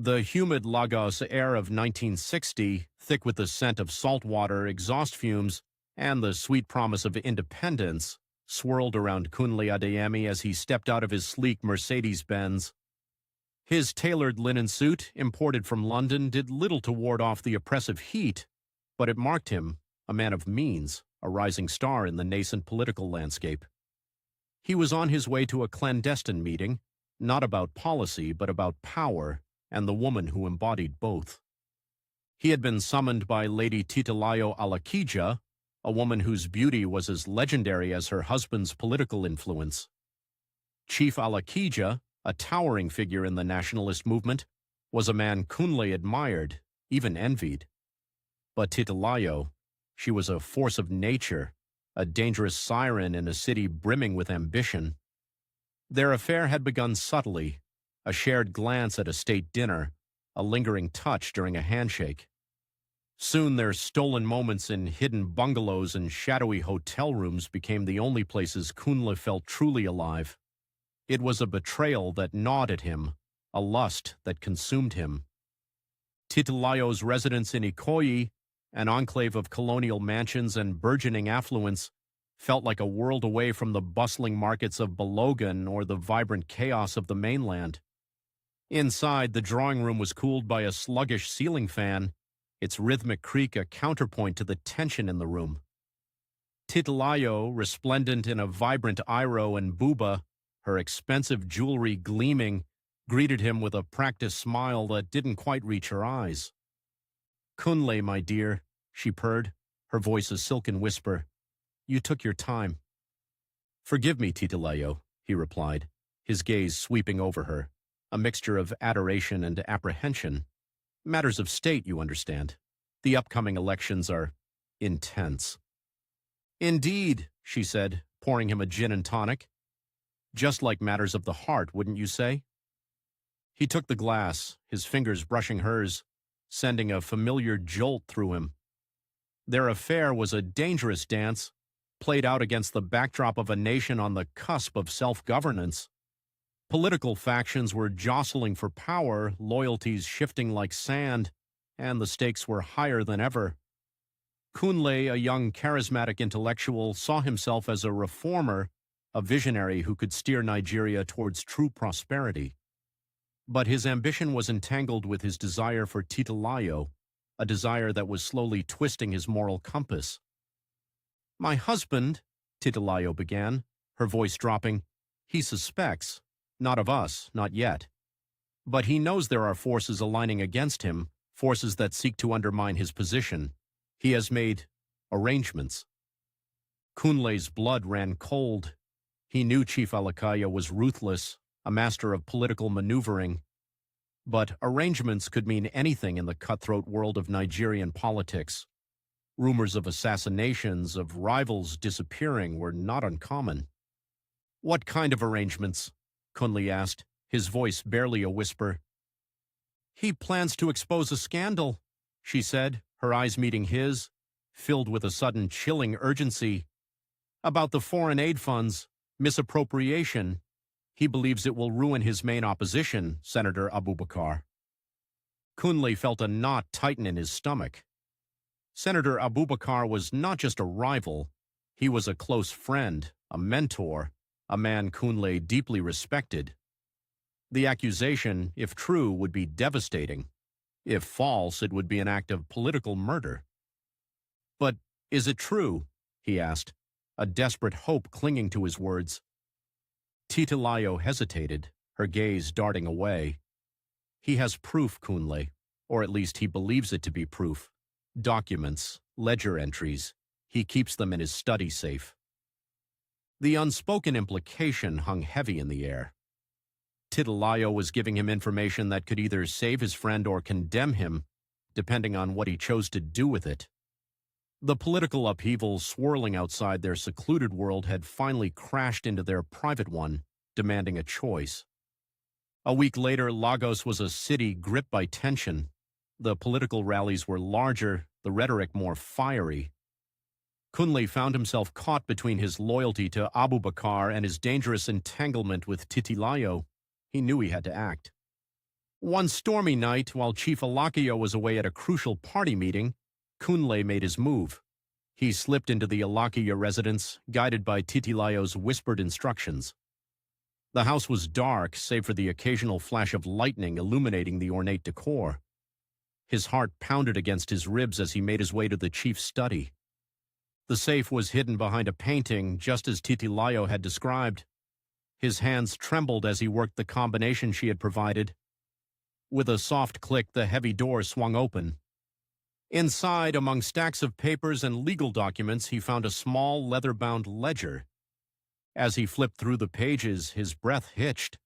The humid Lagos air of 1960, thick with the scent of salt water, exhaust fumes, and the sweet promise of independence, swirled around Kunle Adeyemi as he stepped out of his sleek Mercedes-Benz. His tailored linen suit, imported from London, did little to ward off the oppressive heat, but it marked him, a man of means, a rising star in the nascent political landscape. He was on his way to a clandestine meeting, not about policy, but about power, and the woman who embodied both. He had been summoned by Lady Titilayo Alakija, a woman whose beauty was as legendary as her husband's political influence. Chief Alakija, a towering figure in the nationalist movement, was a man Kunle admired, even envied. But Titilayo, she was a force of nature, a dangerous siren in a city brimming with ambition. Their affair had begun subtly, a shared glance at a state dinner, a lingering touch during a handshake. Soon their stolen moments in hidden bungalows and shadowy hotel rooms became the only places Kunle felt truly alive. It was a betrayal that gnawed at him, a lust that consumed him. Titilayo's residence in Ikoyi, an enclave of colonial mansions and burgeoning affluence, felt like a world away from the bustling markets of Balogun or the vibrant chaos of the mainland. Inside, the drawing room was cooled by a sluggish ceiling fan, its rhythmic creak a counterpoint to the tension in the room. Titilayo, resplendent in a vibrant iro and buba, her expensive jewelry gleaming, greeted him with a practiced smile that didn't quite reach her eyes. "Kunle, my dear," she purred, her voice a silken whisper. "You took your time." "Forgive me, Titilayo," he replied, his gaze sweeping over her, a mixture of adoration and apprehension. "Matters of state, you understand. The upcoming elections are intense." "Indeed," she said, pouring him a gin and tonic. "Just like matters of the heart, wouldn't you say?" He took the glass, his fingers brushing hers, sending a familiar jolt through him. Their affair was a dangerous dance, played out against the backdrop of a nation on the cusp of self-governance. Political factions were jostling for power, loyalties shifting like sand, and the stakes were higher than ever. Kunle, a young charismatic intellectual, saw himself as a reformer, a visionary who could steer Nigeria towards true prosperity. But his ambition was entangled with his desire for Titilayo, a desire that was slowly twisting his moral compass. "My husband," Titilayo began, her voice dropping, "he suspects. Not of us, not yet. But he knows there are forces aligning against him, forces that seek to undermine his position. He has made arrangements." Kunle's blood ran cold. He knew Chief Alakaya was ruthless, a master of political maneuvering. But arrangements could mean anything in the cutthroat world of Nigerian politics. Rumors of assassinations, of rivals disappearing, were not uncommon. "What kind of arrangements?" Kunle asked, his voice barely a whisper. "He plans to expose a scandal," she said, her eyes meeting his, filled with a sudden chilling urgency. "About the foreign aid funds, misappropriation. He believes it will ruin his main opposition, Senator Abubakar." Kunle felt a knot tighten in his stomach. Senator Abubakar was not just a rival, he was a close friend, a mentor, a man Kunle deeply respected. The accusation, if true, would be devastating. If false, it would be an act of political murder. "But is it true?" he asked, a desperate hope clinging to his words. Titilayo hesitated, her gaze darting away. "He has proof, Kunle, or at least he believes it to be proof. Documents, ledger entries. He keeps them in his study safe." The unspoken implication hung heavy in the air. Titilayo was giving him information that could either save his friend or condemn him, depending on what he chose to do with it. The political upheaval swirling outside their secluded world had finally crashed into their private one, demanding a choice. A week later, Lagos was a city gripped by tension. The political rallies were larger, the rhetoric more fiery. Kunle found himself caught between his loyalty to Abubakar and his dangerous entanglement with Titilayo. He knew he had to act. One stormy night, while Chief Alakia was away at a crucial party meeting, Kunle made his move. He slipped into the Alakia residence, guided by Titilayo's whispered instructions. The house was dark, save for the occasional flash of lightning illuminating the ornate decor. His heart pounded against his ribs as he made his way to the chief's study. The safe was hidden behind a painting, just as Titilayo had described. His hands trembled as he worked the combination she had provided. With a soft click, the heavy door swung open. Inside, among stacks of papers and legal documents, he found a small, leather-bound ledger. As he flipped through the pages, his breath hitched.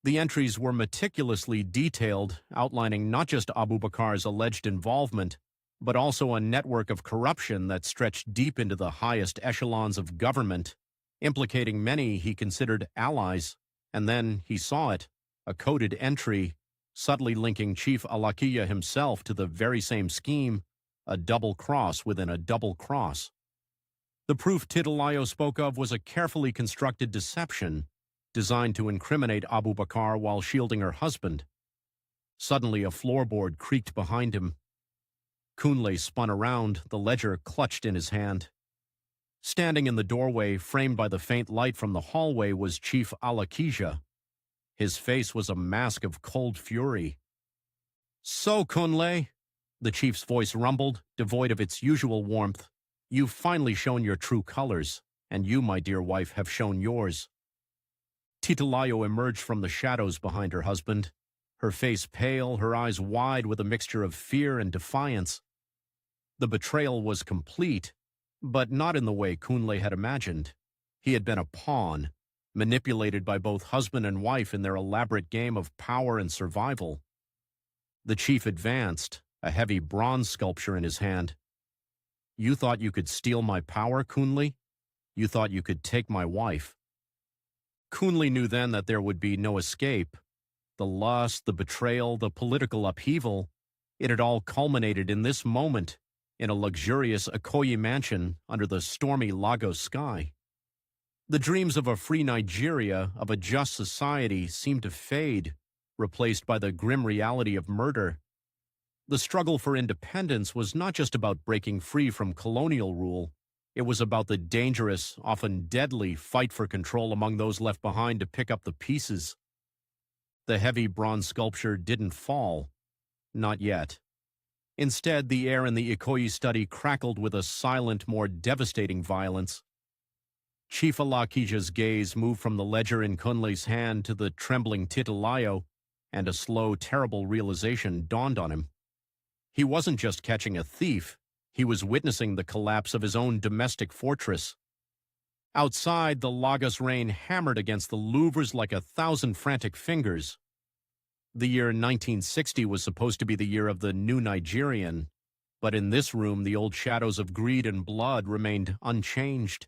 The entries were meticulously detailed, outlining not just Abu Bakar's alleged involvement, but also a network of corruption that stretched deep into the highest echelons of government, implicating many he considered allies. And then he saw it, a coded entry, subtly linking Chief Alakia himself to the very same scheme, a double cross within a double cross. The proof Titilayo spoke of was a carefully constructed deception, designed to incriminate Abu Bakar while shielding her husband. Suddenly, a floorboard creaked behind him. Kunle spun around, the ledger clutched in his hand. Standing in the doorway, framed by the faint light from the hallway, was Chief Alakija. His face was a mask of cold fury. "So, Kunle," the chief's voice rumbled, devoid of its usual warmth, "you've finally shown your true colors, and you, my dear wife, have shown yours." Titilayo emerged from the shadows behind her husband, her face pale, her eyes wide with a mixture of fear and defiance. The betrayal was complete, but not in the way Kunle had imagined. He had been a pawn, manipulated by both husband and wife in their elaborate game of power and survival. The chief advanced, a heavy bronze sculpture in his hand. "You thought you could steal my power, Kunle? You thought you could take my wife." Kunle knew then that there would be no escape. The lust, the betrayal, the political upheaval, it had all culminated in this moment, in a luxurious Ikoyi mansion under the stormy Lagos sky. The dreams of a free Nigeria, of a just society, seemed to fade, replaced by the grim reality of murder. The struggle for independence was not just about breaking free from colonial rule. It was about the dangerous, often deadly, fight for control among those left behind to pick up the pieces. The heavy bronze sculpture didn't fall. Not yet. Instead, the air in the Ikoyi study crackled with a silent, more devastating violence. Chief Alakija's gaze moved from the ledger in Kunle's hand to the trembling Titilayo, and a slow, terrible realization dawned on him. He wasn't just catching a thief. He was witnessing the collapse of his own domestic fortress. Outside, the Lagos rain hammered against the louvers like 1,000 frantic fingers. The year 1960 was supposed to be the year of the new Nigerian, but in this room the old shadows of greed and blood remained unchanged.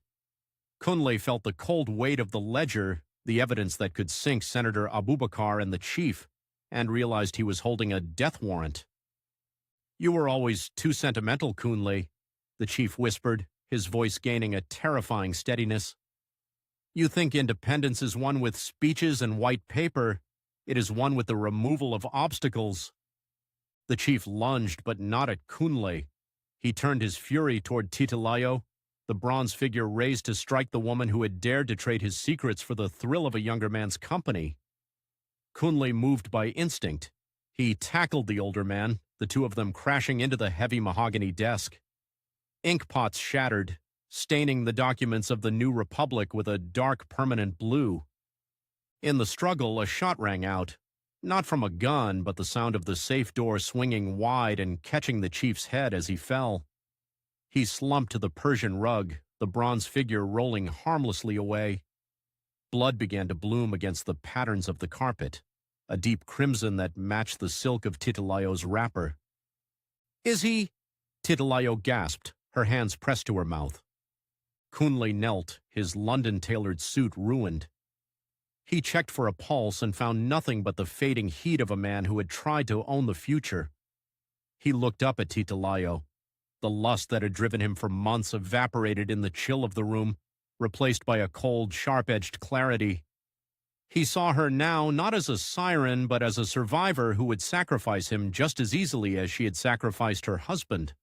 Kunle felt the cold weight of the ledger, the evidence that could sink Senator Abubakar and the chief, and realized he was holding a death warrant. "You were always too sentimental, Kunle," the chief whispered, his voice gaining a terrifying steadiness. "You think independence is won with speeches and white paper. It is won with the removal of obstacles." The chief lunged, but not at Kunle. He turned his fury toward Titilayo, the bronze figure raised to strike the woman who had dared to trade his secrets for the thrill of a younger man's company. Kunle moved by instinct. He tackled the older man, the two of them crashing into the heavy mahogany desk. Ink pots shattered, staining the documents of the New Republic with a dark permanent blue. In the struggle, a shot rang out, not from a gun, but the sound of the safe door swinging wide and catching the chief's head as he fell. He slumped to the Persian rug, the bronze figure rolling harmlessly away. Blood began to bloom against the patterns of the carpet, a deep crimson that matched the silk of Titilayo's wrapper. "Is he?" Titilayo gasped, her hands pressed to her mouth. Kunle knelt, his London-tailored suit ruined. He checked for a pulse and found nothing but the fading heat of a man who had tried to own the future. He looked up at Titilayo. The lust that had driven him for months evaporated in the chill of the room, replaced by a cold, sharp-edged clarity. He saw her now not as a siren, but as a survivor who would sacrifice him just as easily as she had sacrificed her husband.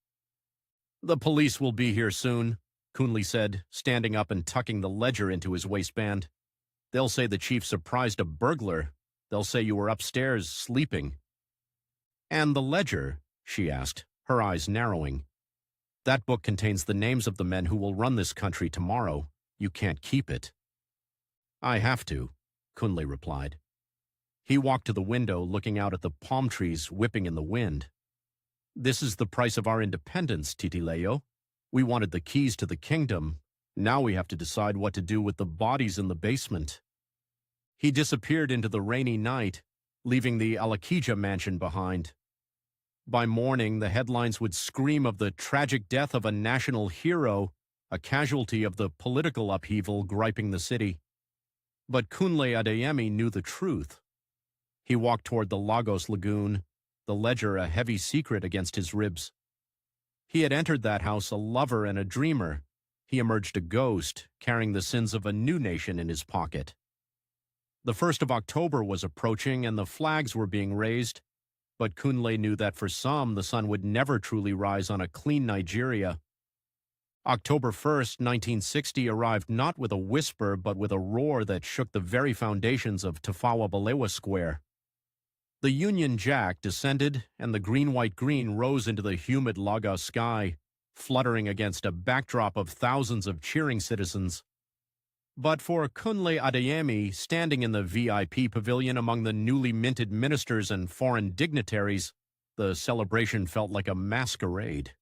"The police will be here soon," Kunle said, standing up and tucking the ledger into his waistband. "They'll say the chief surprised a burglar. They'll say you were upstairs sleeping." "And the ledger?" she asked, her eyes narrowing. "That book contains the names of the men who will run this country tomorrow. You can't keep it." "I have to," Kunle replied. He walked to the window, looking out at the palm trees whipping in the wind. "This is the price of our independence, Titilayo. We wanted the keys to the kingdom. Now we have to decide what to do with the bodies in the basement." He disappeared into the rainy night, leaving the Alakija mansion behind. By morning, the headlines would scream of the tragic death of a national hero, a casualty of the political upheaval griping the city. But Kunle Adeyemi knew the truth. He walked toward the Lagos Lagoon, the ledger a heavy secret against his ribs. He had entered that house a lover and a dreamer. He emerged a ghost, carrying the sins of a new nation in his pocket. The 1st of October was approaching and the flags were being raised, but Kunle knew that for some the sun would never truly rise on a clean Nigeria. October 1st, 1960 arrived not with a whisper but with a roar that shook the very foundations of Tafawa Balewa Square. The Union Jack descended and the green-white-green rose into the humid Lagos sky, fluttering against a backdrop of thousands of cheering citizens. But for Kunle Adeyemi, standing in the VIP pavilion among the newly minted ministers and foreign dignitaries, the celebration felt like a masquerade.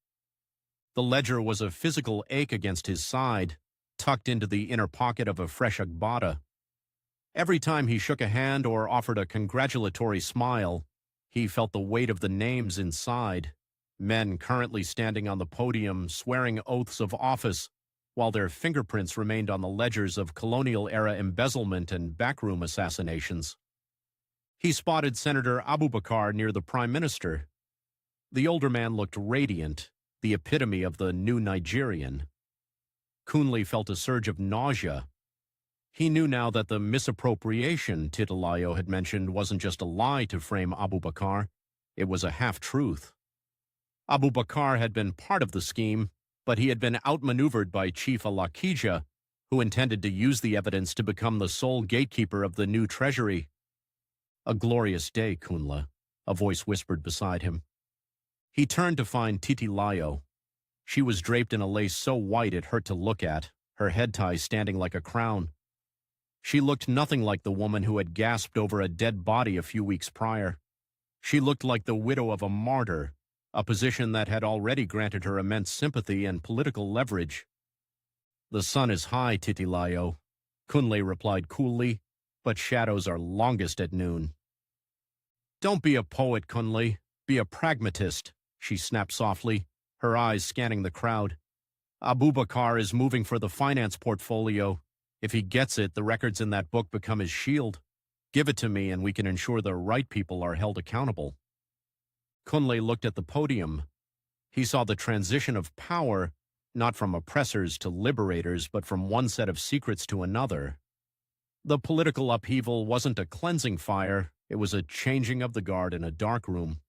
The ledger was a physical ache against his side, tucked into the inner pocket of a fresh agbada. Every time he shook a hand or offered a congratulatory smile, he felt the weight of the names inside, men currently standing on the podium swearing oaths of office, while their fingerprints remained on the ledgers of colonial-era embezzlement and backroom assassinations. He spotted Senator Abubakar near the Prime Minister. The older man looked radiant, the epitome of the new Nigerian. Kunle felt a surge of nausea. He knew now that the misappropriation Titilayo had mentioned wasn't just a lie to frame Abubakar, it was a half-truth. Abubakar had been part of the scheme, but he had been outmaneuvered by Chief Alakija, who intended to use the evidence to become the sole gatekeeper of the new treasury. "A glorious day, Kunle," a voice whispered beside him. He turned to find Titilayo. She was draped in a lace so white it hurt to look at, her head tie standing like a crown. She looked nothing like the woman who had gasped over a dead body a few weeks prior. She looked like the widow of a martyr, a position that had already granted her immense sympathy and political leverage. "The sun is high, Titilayo," Kunle replied coolly, "but shadows are longest at noon." "Don't be a poet, Kunle. Be a pragmatist," she snapped softly, her eyes scanning the crowd. "Abubakar is moving for the finance portfolio. If he gets it, the records in that book become his shield. Give it to me and we can ensure the right people are held accountable." Kunle looked at the podium. He saw the transition of power, not from oppressors to liberators, but from one set of secrets to another. The political upheaval wasn't a cleansing fire, it was a changing of the guard in a dark room.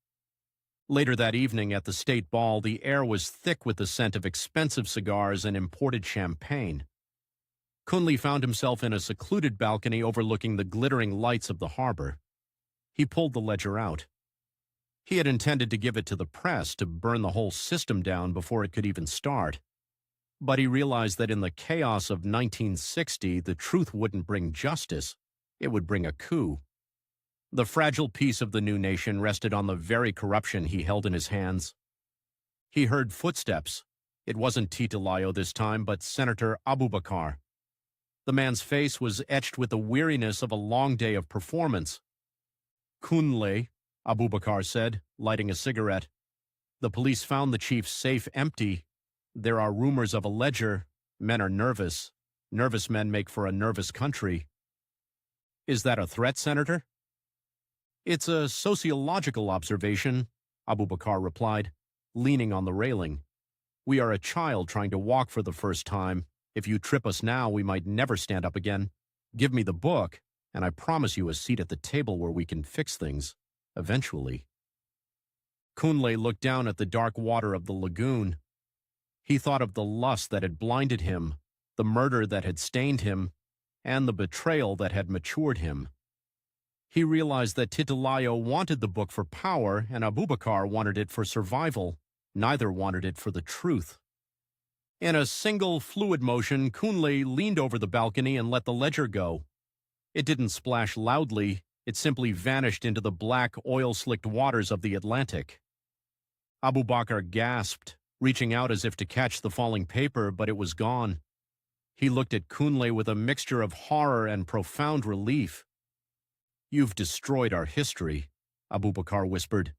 Later that evening at the state ball, the air was thick with the scent of expensive cigars and imported champagne. Kunle found himself in a secluded balcony overlooking the glittering lights of the harbor. He pulled the ledger out. He had intended to give it to the press to burn the whole system down before it could even start. But he realized that in the chaos of 1960, the truth wouldn't bring justice. It would bring a coup. The fragile peace of the new nation rested on the very corruption he held in his hands. He heard footsteps. It wasn't Titilayo this time, but Senator Abubakar. The man's face was etched with the weariness of a long day of performance. "Kunle," Abubakar said, lighting a cigarette. "The police found the chief's safe empty. There are rumors of a ledger. Men are nervous. Nervous men make for a nervous country." "Is that a threat, Senator?" "It's a sociological observation," Abubakar replied, leaning on the railing. "We are a child trying to walk for the first time. If you trip us now, we might never stand up again. Give me the book, and I promise you a seat at the table where we can fix things, eventually. Kunle looked down at the dark water of the lagoon. He thought of the lust that had blinded him, the murder that had stained him, and the betrayal that had matured him. He realized that Titilayo wanted the book for power and Abubakar wanted it for survival. Neither wanted it for the truth. In a single fluid motion, Kunle leaned over the balcony and let the ledger go. It didn't splash loudly, it simply vanished into the black, oil-slicked waters of the Atlantic. Abubakar gasped, reaching out as if to catch the falling paper, but it was gone. He looked at Kunle with a mixture of horror and profound relief. "You've destroyed our history," Abubakar whispered.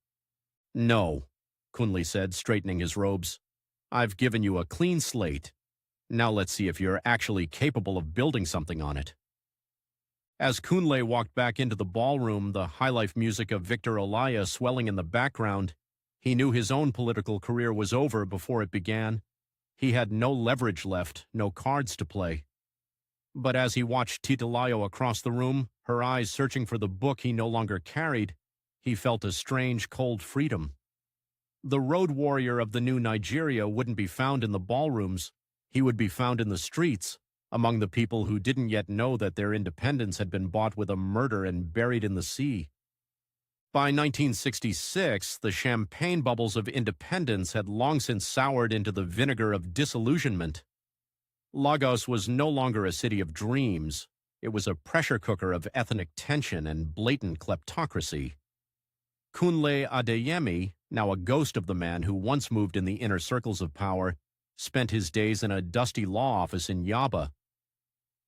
"No," Kunle said, straightening his robes. "I've given you a clean slate. Now let's see if you're actually capable of building something on it." As Kunle walked back into the ballroom, the high-life music of Victor Olaya swelling in the background, he knew his own political career was over before it began. He had no leverage left, no cards to play. But as he watched Titilayo across the room, her eyes searching for the book he no longer carried, he felt a strange, cold freedom. The road warrior of the new Nigeria wouldn't be found in the ballrooms. He would be found in the streets, among the people who didn't yet know that their independence had been bought with a murder and buried in the sea. By 1966, the champagne bubbles of independence had long since soured into the vinegar of disillusionment. Lagos was no longer a city of dreams. It was a pressure cooker of ethnic tension and blatant kleptocracy. Kunle Adeyemi, now a ghost of the man who once moved in the inner circles of power, spent his days in a dusty law office in Yaba.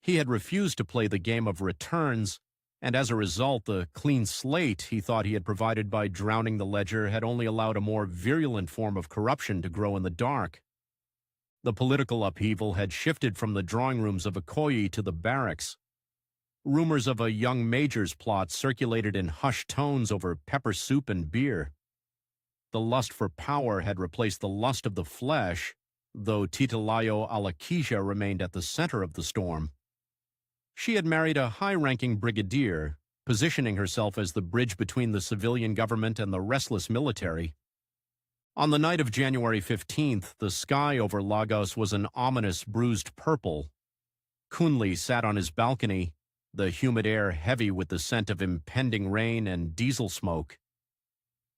He had refused to play the game of returns, and as a result, the clean slate he thought he had provided by drowning the ledger had only allowed a more virulent form of corruption to grow in the dark. The political upheaval had shifted from the drawing rooms of Ikoyi to the barracks. Rumors of a young major's plot circulated in hushed tones over pepper soup and beer. The lust for power had replaced the lust of the flesh, though Titilayo Alakija remained at the center of the storm. She had married a high-ranking brigadier, positioning herself as the bridge between the civilian government and the restless military. On the night of January 15th, the sky over Lagos was an ominous bruised purple. Kunle sat on his balcony, the humid air heavy with the scent of impending rain and diesel smoke.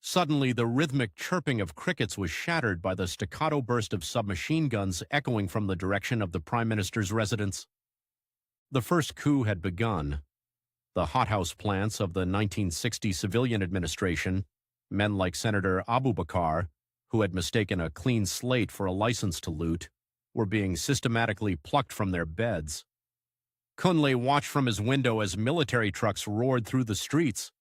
Suddenly, the rhythmic chirping of crickets was shattered by the staccato burst of submachine guns echoing from the direction of the Prime Minister's residence. The first coup had begun. The hothouse plants of the 1960 civilian administration, men like Senator Abubakar, who had mistaken a clean slate for a license to loot, were being systematically plucked from their beds. Kunle watched from his window as military trucks roared through the streets.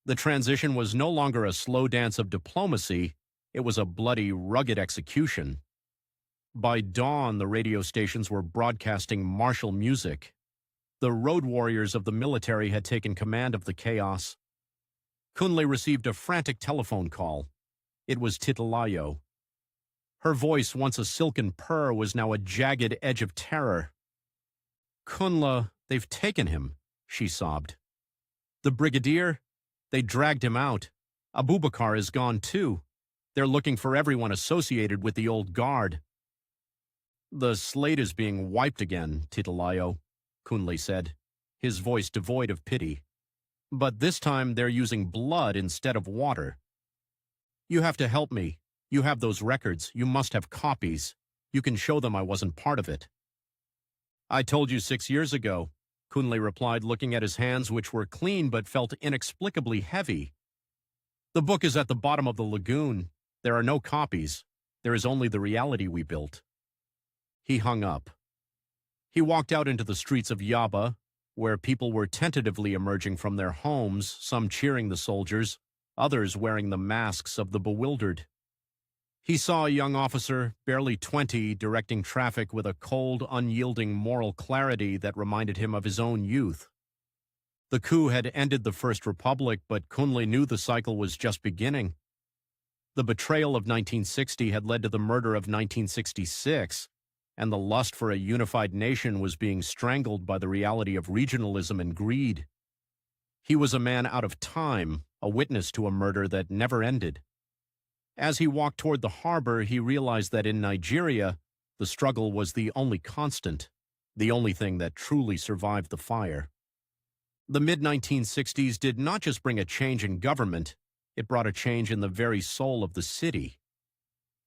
The transition was no longer a slow dance of diplomacy, it was a bloody, rugged execution. By dawn, the radio stations were broadcasting martial music. The road warriors of the military had taken command of the chaos. Kunle received a frantic telephone call. It was Titilayo. Her voice, once a silken purr, was now a jagged edge of terror. "Kunle, they've taken him," she sobbed. "The brigadier? They dragged him out. Abubakar is gone too. They're looking for everyone associated with the old guard." "The slate is being wiped again, Titilayo," Kunle said, his voice devoid of pity. "But this time they're using blood instead of water. You have to help me. You have those records. You must have copies. You can show them I wasn't part of it." "I told you 6 years ago," Kunle replied, looking at his hands, which were clean but felt inexplicably heavy. "The book is at the bottom of the lagoon. There are no copies. There is only the reality we built." He hung up. He walked out into the streets of Yaba, where people were tentatively emerging from their homes, some cheering the soldiers, others wearing the masks of the bewildered. He saw a young officer, barely 20, directing traffic with a cold, unyielding moral clarity that reminded him of his own youth. The coup had ended the First Republic, but Kunle knew the cycle was just beginning. The betrayal of 1960 had led to the murder of 1966, and the lust for a unified nation was being strangled by the reality of regionalism and greed. He was a man out of time, a witness to a murder that never ended. As he walked toward the harbor, he realized that in Nigeria, the struggle was the only constant, the only thing that truly survived the fire. The mid-1960s did not just bring a change in government, it brought a change in the very soul of the city.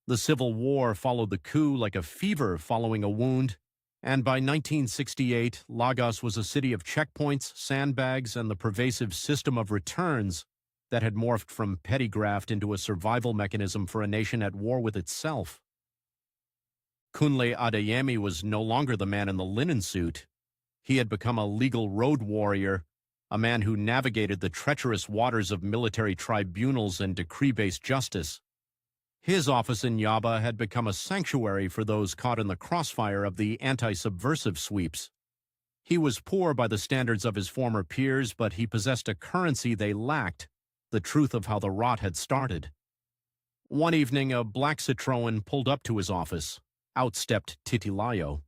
The Civil War followed the coup like a fever following a wound, and by 1968, Lagos was a city of checkpoints, sandbags, and the pervasive system of returns that had morphed from petty graft into a survival mechanism for a nation at war with itself. Kunle Adeyemi was no longer the man in the linen suit. He had become a legal road warrior, a man who navigated the treacherous waters of military tribunals and decree-based justice. His office in Yaba had become a sanctuary for those caught in the crossfire of the anti-subversive sweeps. He was poor by the standards of his former peers, but he possessed a currency they lacked, the truth of how the rot had started. One evening, a black Citroën pulled up to his office. Out stepped Titilayo.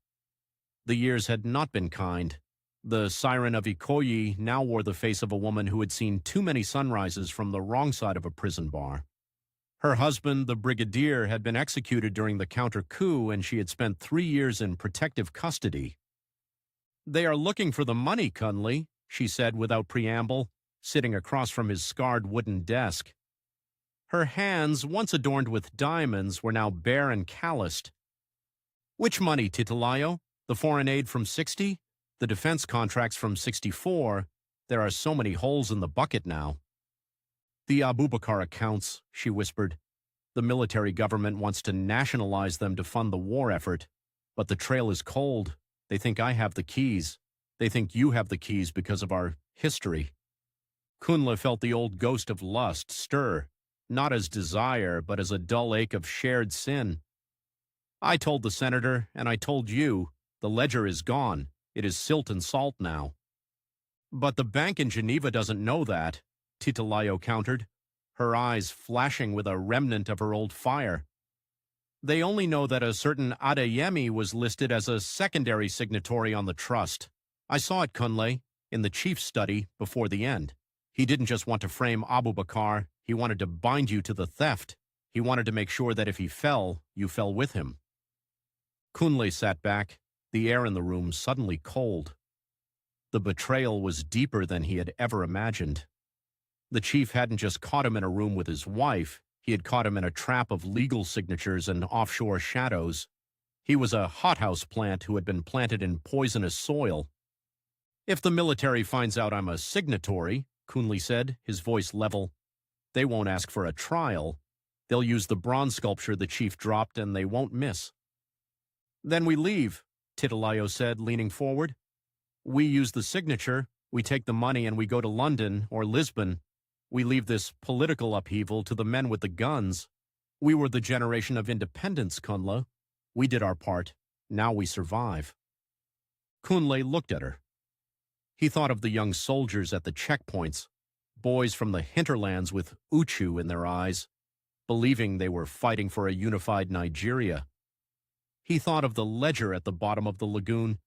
The years had not been kind. The siren of Ikoyi now wore the face of a woman who had seen too many sunrises from the wrong side of a prison bar. Her husband, the brigadier, had been executed during the counter-coup, and she had spent 3 years in protective custody. "They are looking for the money, Kunle," she said without preamble, sitting across from his scarred wooden desk. Her hands, once adorned with diamonds, were now bare and calloused. "Which money, Titilayo? The foreign aid from '60? The defense contracts from '64? There are so many holes in the bucket now." "The Abubakar accounts," she whispered. "The military government wants to nationalize them to fund the war effort. But the trail is cold. They think I have the keys. They think you have the keys because of our history." Kunle felt the old ghost of lust stir, not as desire, but as a dull ache of shared sin. "I told the senator, and I told you, the ledger is gone. It is silt and salt now." "But the bank in Geneva doesn't know that," Titilayo countered, her eyes flashing with a remnant of her old fire. "They only know that a certain Adeyemi was listed as a secondary signatory on the trust. I saw it, Kunle, in the chief's study before the end. He didn't just want to frame Abubakar, he wanted to bind you to the theft. He wanted to make sure that if he fell, you fell with him." Kunle sat back, the air in the room suddenly cold. The betrayal was deeper than he had ever imagined. The chief hadn't just caught him in a room with his wife, he had caught him in a trap of legal signatures and offshore shadows. He was a hothouse plant who had been planted in poisonous soil. "If the military finds out I'm a signatory," Kunle said, his voice level, "they won't ask for a trial. They'll use the bronze sculpture the chief dropped and they won't miss." "Then we leave," Titilayo said, leaning forward. "We use the signature, we take the money and we go to London or Lisbon. We leave this political upheaval to the men with the guns. We were the generation of independence, Kunle. We did our part. Now we survive." Kunle looked at her. He thought of the young soldiers at the checkpoints, boys from the hinterlands with Uchu in their eyes, believing they were fighting for a unified Nigeria. He thought of the ledger at the bottom of the lagoon.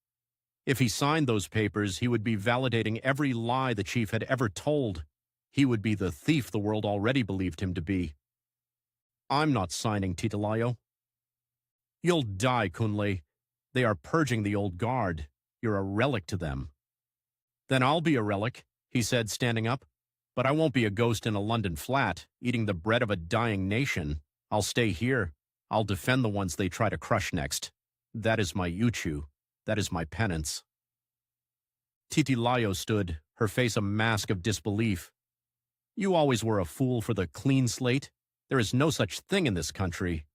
If he signed those papers, he would be validating every lie the chief had ever told. He would be the thief the world already believed him to be. "I'm not signing, Titilayo." "You'll die, Kunle. They are purging the old guard. You're a relic to them." "Then I'll be a relic," he said, standing up. "But I won't be a ghost in a London flat, eating the bread of a dying nation. I'll stay here. I'll defend the ones they try to crush next. That is my Uchu. That is my penance." Titilayo stood, her face a mask of disbelief. "You always were a fool for the clean slate. There is no such thing in this country."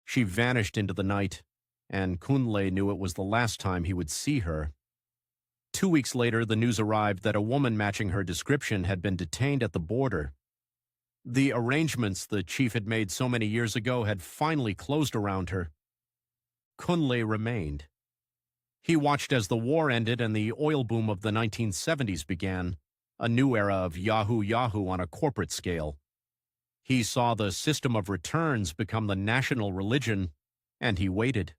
She vanished into the night, and Kunle knew it was the last time he would see her. 2 weeks later, the news arrived that a woman matching her description had been detained at the border. The arrangements the chief had made so many years ago had finally closed around her. Kunle remained. He watched as the war ended and the oil boom of the 1970s began, a new era of Yahoo Yahoo on a corporate scale. He saw the system of returns become the national religion, and he waited.